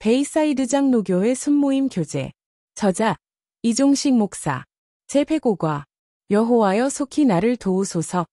베이사이드 장로교회 순모임 교재. 저자 이종식 목사. 제105과 여호와여 속히 나를 도우소서.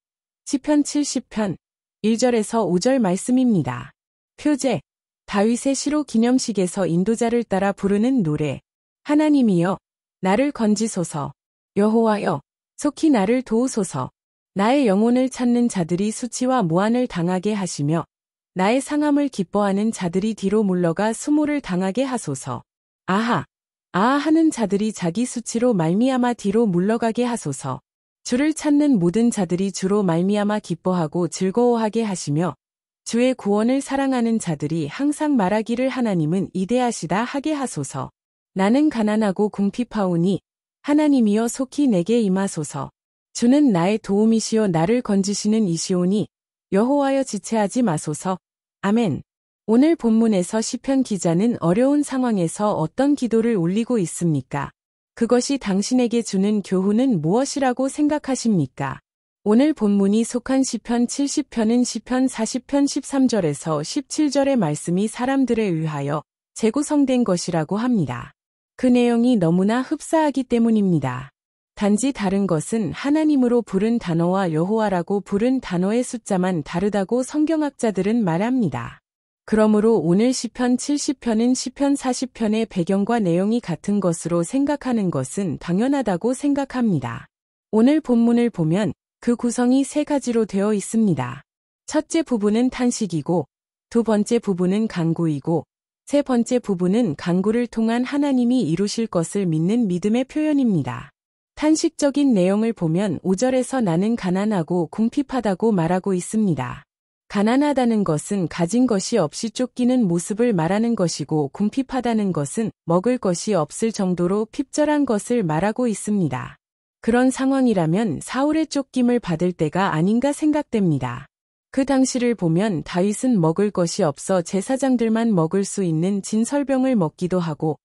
시편 70편 1절에서 5절 말씀입니다. 표제 다윗의 시로 기념식에서 인도자를 따라 부르는 노래. 하나님이여 나를 건지소서. 여호와여 속히 나를 도우소서. 나의 영혼을 찾는 자들이 수치와 모한을 당하게 하시며 나의 상함을 기뻐하는 자들이 뒤로 물러가 수모를 당하게 하소서. 아하 하는 자들이 자기 수치로 말미암아 뒤로 물러가게 하소서. 주를 찾는 모든 자들이 주로 말미암아 기뻐하고 즐거워하게 하시며 주의 구원을 사랑하는 자들이 항상 말하기를 하나님은 이대하시다 하게 하소서. 나는 가난하고 궁핍하오니 하나님이여 속히 내게 임하소서. 주는 나의 도움이시요 나를 건지시는 이시오니 여호와여 지체하지 마소서. 아멘. 오늘 본문에서 시편 기자는 어려운 상황에서 어떤 기도를 올리고 있습니까? 그것이 당신에게 주는 교훈은 무엇이라고 생각하십니까? 오늘 본문이 속한 시편 70편은 시편 40편 13절에서 17절의 말씀이 사람들에 의하여 재구성된 것이라고 합니다. 그 내용이 너무나 흡사하기 때문입니다. 단지 다른 것은 하나님으로 부른 단어와 여호와라고 부른 단어의 숫자만 다르다고 성경학자들은 말합니다. 그러므로 오늘 시편 70편은 시편 40편의 배경과 내용이 같은 것으로 생각하는 것은 당연하다고 생각합니다. 오늘 본문을 보면 그 구성이 세 가지로 되어 있습니다. 첫째 부분은 탄식이고, 두 번째 부분은 간구이고, 세 번째 부분은 간구를 통한 하나님이 이루실 것을 믿는 믿음의 표현입니다. 탄식적인 내용을 보면 5절에서 나는 가난하고 궁핍하다고 말하고 있습니다. 가난하다는 것은 가진 것이 없이 쫓기는 모습을 말하는 것이고 궁핍하다는 것은 먹을 것이 없을 정도로 핍절한 것을 말하고 있습니다. 그런 상황이라면 사울의 쫓김을 받을 때가 아닌가 생각됩니다. 그 당시를 보면 다윗은 먹을 것이 없어 제사장들만 먹을 수 있는 진설병을 먹기도 하고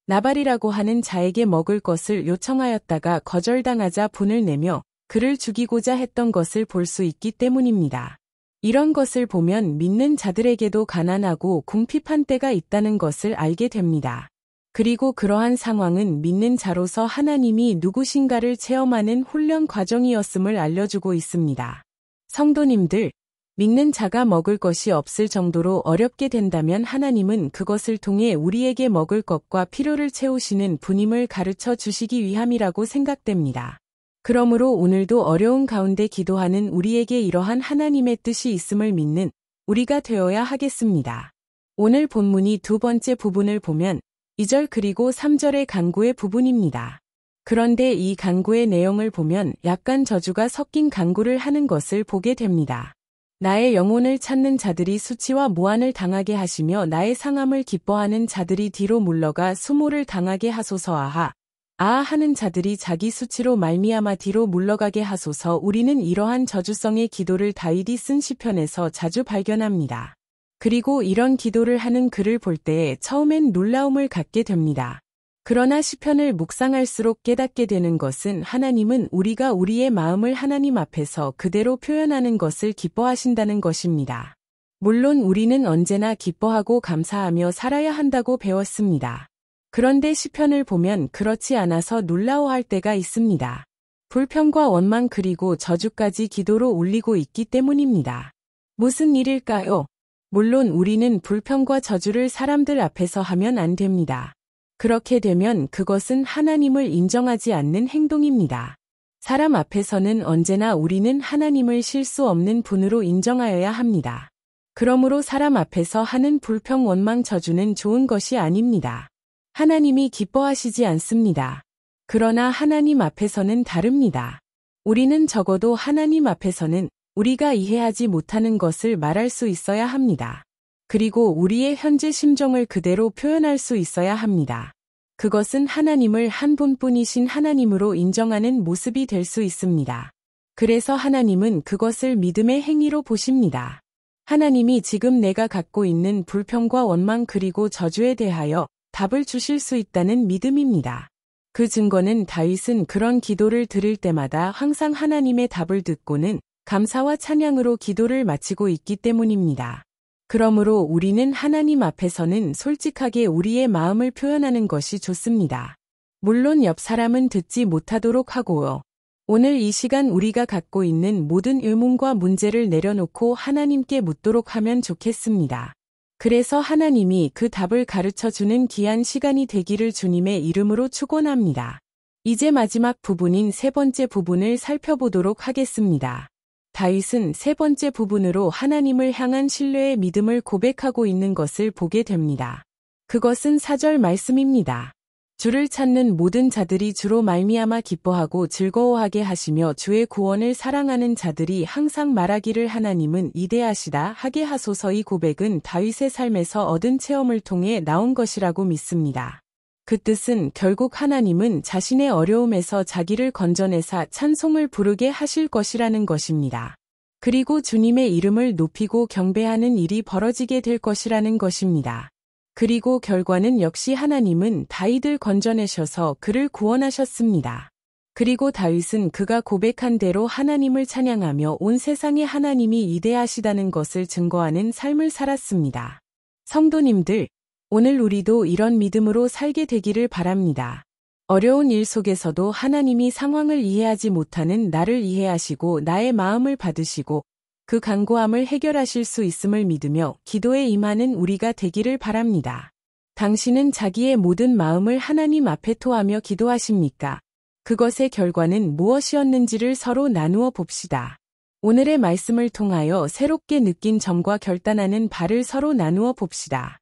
나발이라고 하는 자에게 먹을 것을 요청하였다가 거절당하자 분을 내며 그를 죽이고자 했던 것을 볼 수 있기 때문입니다. 이런 것을 보면 믿는 자들에게도 가난하고 궁핍한 때가 있다는 것을 알게 됩니다. 그리고 그러한 상황은 믿는 자로서 하나님이 누구신가를 체험하는 훈련 과정이었음을 알려주고 있습니다. 성도님들, 믿는 자가 먹을 것이 없을 정도로 어렵게 된다면 하나님은 그것을 통해 우리에게 먹을 것과 필요를 채우시는 분임을 가르쳐 주시기 위함이라고 생각됩니다. 그러므로 오늘도 어려운 가운데 기도하는 우리에게 이러한 하나님의 뜻이 있음을 믿는 우리가 되어야 하겠습니다. 오늘 본문이 두 번째 부분을 보면 2절 그리고 3절의 간구의 부분입니다. 그런데 이 간구의 내용을 보면 약간 저주가 섞인 간구를 하는 것을 보게 됩니다. 나의 영혼을 찾는 자들이 수치와 모한을 당하게 하시며 나의 상함을 기뻐하는 자들이 뒤로 물러가 수모를 당하게 하소서. 아하 하는 자들이 자기 수치로 말미암아 뒤로 물러가게 하소서. 우리는 이러한 저주성의 기도를 다윗이 쓴 시편에서 자주 발견합니다. 그리고 이런 기도를 하는 그를 볼 때에 처음엔 놀라움을 갖게 됩니다. 그러나 시편을 묵상할수록 깨닫게 되는 것은 하나님은 우리가 우리의 마음을 하나님 앞에서 그대로 표현하는 것을 기뻐하신다는 것입니다. 물론 우리는 언제나 기뻐하고 감사하며 살아야 한다고 배웠습니다. 그런데 시편을 보면 그렇지 않아서 놀라워할 때가 있습니다. 불평과 원망 그리고 저주까지 기도로 올리고 있기 때문입니다. 무슨 일일까요? 물론 우리는 불평과 저주를 사람들 앞에서 하면 안 됩니다. 그렇게 되면 그것은 하나님을 인정하지 않는 행동입니다. 사람 앞에서는 언제나 우리는 하나님을 실수 없는 분으로 인정하여야 합니다. 그러므로 사람 앞에서 하는 불평, 원망, 저주는 좋은 것이 아닙니다. 하나님이 기뻐하시지 않습니다. 그러나 하나님 앞에서는 다릅니다. 우리는 적어도 하나님 앞에서는 우리가 이해하지 못하는 것을 말할 수 있어야 합니다. 그리고 우리의 현재 심정을 그대로 표현할 수 있어야 합니다. 그것은 하나님을 한 분뿐이신 하나님으로 인정하는 모습이 될 수 있습니다. 그래서 하나님은 그것을 믿음의 행위로 보십니다. 하나님이 지금 내가 갖고 있는 불평과 원망 그리고 저주에 대하여 답을 주실 수 있다는 믿음입니다. 그 증거는 다윗은 그런 기도를 드릴 때마다 항상 하나님의 답을 듣고는 감사와 찬양으로 기도를 마치고 있기 때문입니다. 그러므로 우리는 하나님 앞에서는 솔직하게 우리의 마음을 표현하는 것이 좋습니다. 물론 옆 사람은 듣지 못하도록 하고요. 오늘 이 시간 우리가 갖고 있는 모든 의문과 문제를 내려놓고 하나님께 묻도록 하면 좋겠습니다. 그래서 하나님이 그 답을 가르쳐주는 귀한 시간이 되기를 주님의 이름으로 축원합니다. 이제 마지막 부분인 세 번째 부분을 살펴보도록 하겠습니다. 다윗은 세 번째 부분으로 하나님을 향한 신뢰의 믿음을 고백하고 있는 것을 보게 됩니다. 그것은 4절 말씀입니다. 주를 찾는 모든 자들이 주로 말미암아 기뻐하고 즐거워하게 하시며 주의 구원을 사랑하는 자들이 항상 말하기를 하나님은 이대하시다 하게 하소서. 이 고백은 다윗의 삶에서 얻은 체험을 통해 나온 것이라고 믿습니다. 그 뜻은 결국 하나님은 자신의 어려움에서 자기를 건져내사 찬송을 부르게 하실 것이라는 것입니다. 그리고 주님의 이름을 높이고 경배하는 일이 벌어지게 될 것이라는 것입니다. 그리고 결과는 역시 하나님은 다윗을 건져내셔서 그를 구원하셨습니다. 그리고 다윗은 그가 고백한 대로 하나님을 찬양하며 온 세상에 하나님이 이대하시다는 것을 증거하는 삶을 살았습니다. 성도님들, 오늘 우리도 이런 믿음으로 살게 되기를 바랍니다. 어려운 일 속에서도 하나님이 상황을 이해하지 못하는 나를 이해하시고 나의 마음을 받으시고 그 간구함을 해결하실 수 있음을 믿으며 기도에 임하는 우리가 되기를 바랍니다. 당신은 자기의 모든 마음을 하나님 앞에 토하며 기도하십니까? 그것의 결과는 무엇이었는지를 서로 나누어 봅시다. 오늘의 말씀을 통하여 새롭게 느낀 점과 결단하는 바를 서로 나누어 봅시다.